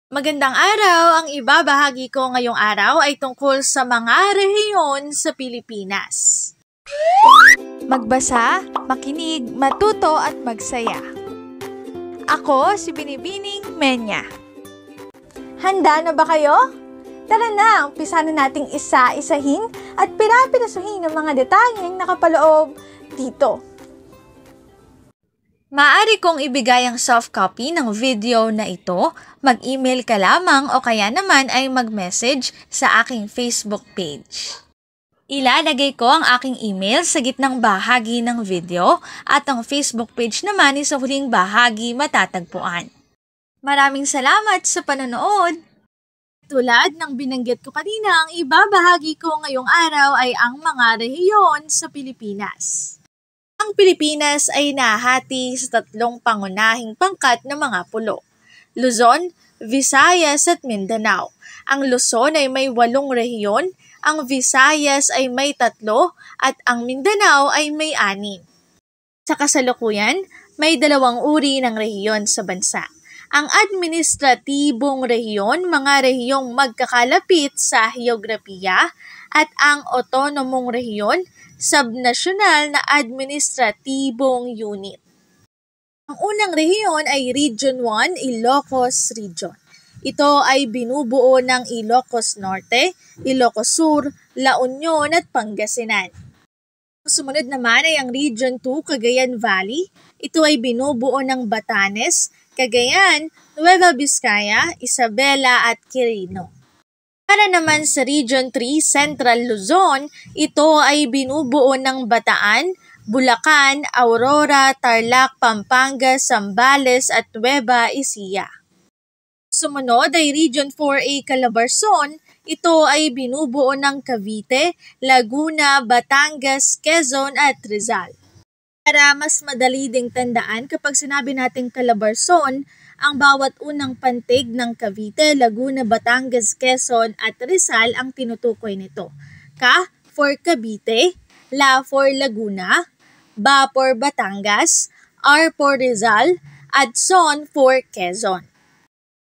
Magandang araw! Ang ibabahagi ko ngayong araw ay tungkol sa mga rehiyon sa Pilipinas. Magbasa, makinig, matuto at magsaya. Ako si Binibining Menya. Handa na ba kayo? Tara na, umpisa na nating isa-isahin at pirapirasuhin ang mga detalyeng nakapaloob dito. Maaari kong ibigay ang soft copy ng video na ito, mag-email ka lamang o kaya naman ay mag-message sa aking Facebook page. Ilalagay ko ang aking email sa gitnang bahagi ng video at ang Facebook page naman ay sa huling bahagi matatagpuan. Maraming salamat sa panonood! Tulad ng binanggit ko kanina, ang ibabahagi ko ngayong araw ay ang mga rehiyon sa Pilipinas. Ang Pilipinas ay nahati sa tatlong pangunahing pangkat ng mga pulo: Luzon, Visayas at Mindanao. Ang Luzon ay may 8 rehiyon, ang Visayas ay may 3 at ang Mindanao ay may 6. Sa kasalukuyan, may 2 uri ng rehiyon sa bansa. Ang administratibong rehiyon, mga rehiyong magkakalapit sa heograpiya, at ang otonomong rehiyon, subnasyonal na administratibong unit. Ang unang rehiyon ay Region 1, Ilocos Region. Ito ay binubuo ng Ilocos Norte, Ilocos Sur, La Union at Pangasinan. Ang sumunod naman ay ang Region 2, Cagayan Valley. Ito ay binubuo ng Batanes, Cagayan, Nueva Vizcaya, Isabela at Quirino. Para naman sa Region 3, Central Luzon, ito ay binubuo ng Bataan, Bulacan, Aurora, Tarlac, Pampanga, Zambales at Nueva Ecija. Sumunod ay Region 4A, Calabarzon. Ito ay binubuo ng Cavite, Laguna, Batangas, Quezon at Rizal. Para mas madali ding tandaan, kapag sinabi nating Calabarzon, ang bawat unang pantig ng Cavite, Laguna, Batangas, Quezon at Rizal ang tinutukoy nito. Ka for Cavite, La for Laguna, Ba for Batangas, R for Rizal, at Son for Quezon.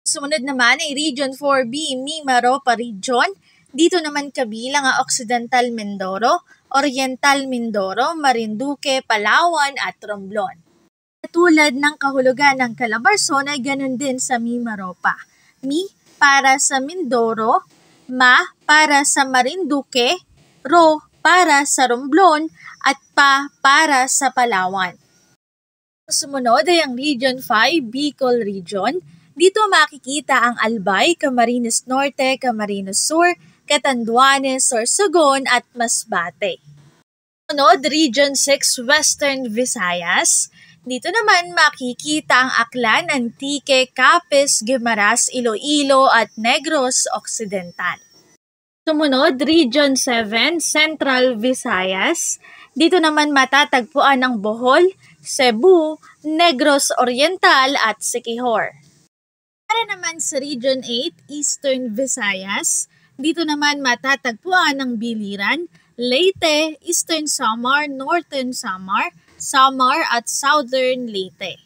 Sumunod naman ay Region 4B, Mimaropa Region. Dito naman kabilang ang Occidental Mindoro, Oriental Mindoro, Marinduque, Palawan at Romblon. Tulad ng kahulugan ng Calabarzon ay ganun din sa Mimaropa. Mi para sa Mindoro, Ma para sa Marinduque, Ro para sa Romblon, at Pa para sa Palawan. Sumunod ay ang Region 5, Bicol Region. Dito makikita ang Albay, Camarines Norte, Camarines Sur, Catanduanes, Sorsogon at Masbate. Sumunod, Region 6, Western Visayas. Dito naman makikita ang Aklan, Antique, Capiz, Guimaras, Iloilo at Negros Occidental. Sumunod, Region 7, Central Visayas. Dito naman matatagpuan ang Bohol, Cebu, Negros Oriental at Siquijor. Para naman sa Region 8, Eastern Visayas, dito naman matatagpuan ang Biliran, Leyte, Eastern Samar, Northern Samar, Samar at Southern Leyte.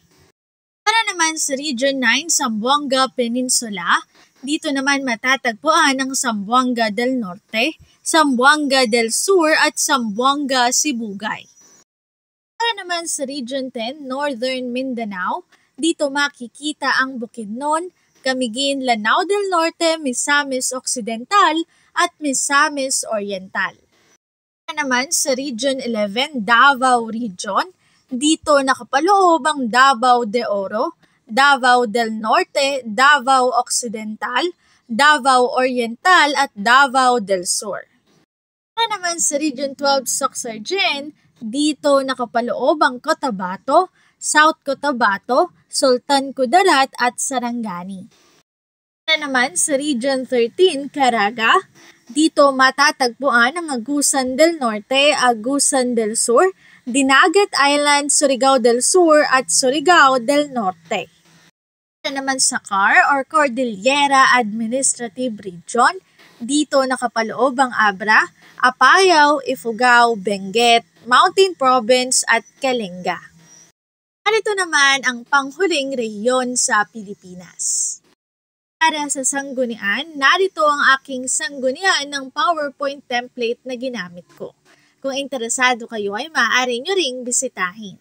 Para naman sa Region 9, Zamboanga Peninsula, dito naman matatagpuan ang Zamboanga del Norte, Zamboanga del Sur at Zamboanga Sibugay. Para naman sa Region 10, Northern Mindanao, dito makikita ang Bukidnon, Camiguin, Lanao del Norte, Misamis Occidental at Misamis Oriental. Para naman sa Region 11, Davao Region, dito nakapaloob ang Davao de Oro, Davao del Norte, Davao Occidental, Davao Oriental at Davao del Sur. Para naman sa Region 12, Sorsogon, dito nakapaloob ang Cotabato, South Cotabato, Sultan Kudarat at Sarangani. Para naman sa Region 13, Caraga, dito matatagpuan ang Agusan del Norte, Agusan del Sur, Dinagat Island, Surigao del Sur at Surigao del Norte. Para naman sa CAR or Cordillera Administrative Region, dito nakapaloob ang Abra, Apayao, Ifugao, Benguet, Mountain Province at Kalinga. Narito naman ang panghuling rehiyon sa Pilipinas. Para sa sanggunian, narito ang aking sanggunian ng PowerPoint template na ginamit ko. Kung interesado kayo ay maaari nyo ring bisitahin.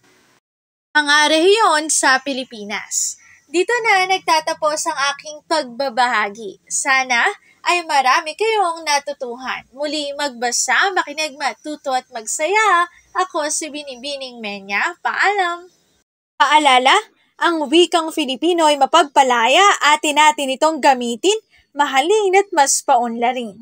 Mga rehiyon sa Pilipinas. Dito na nagtatapos ang aking pagbabahagi. Sana ay marami kayong natutuhan. Muli magbasa, makinig, matuto at magsaya. Ako si Binibining Menya. Paalam! Paalala, ang wikang Filipino ay mapagpalaya, atin natin itong gamitin, mahalin at mas paunlarin.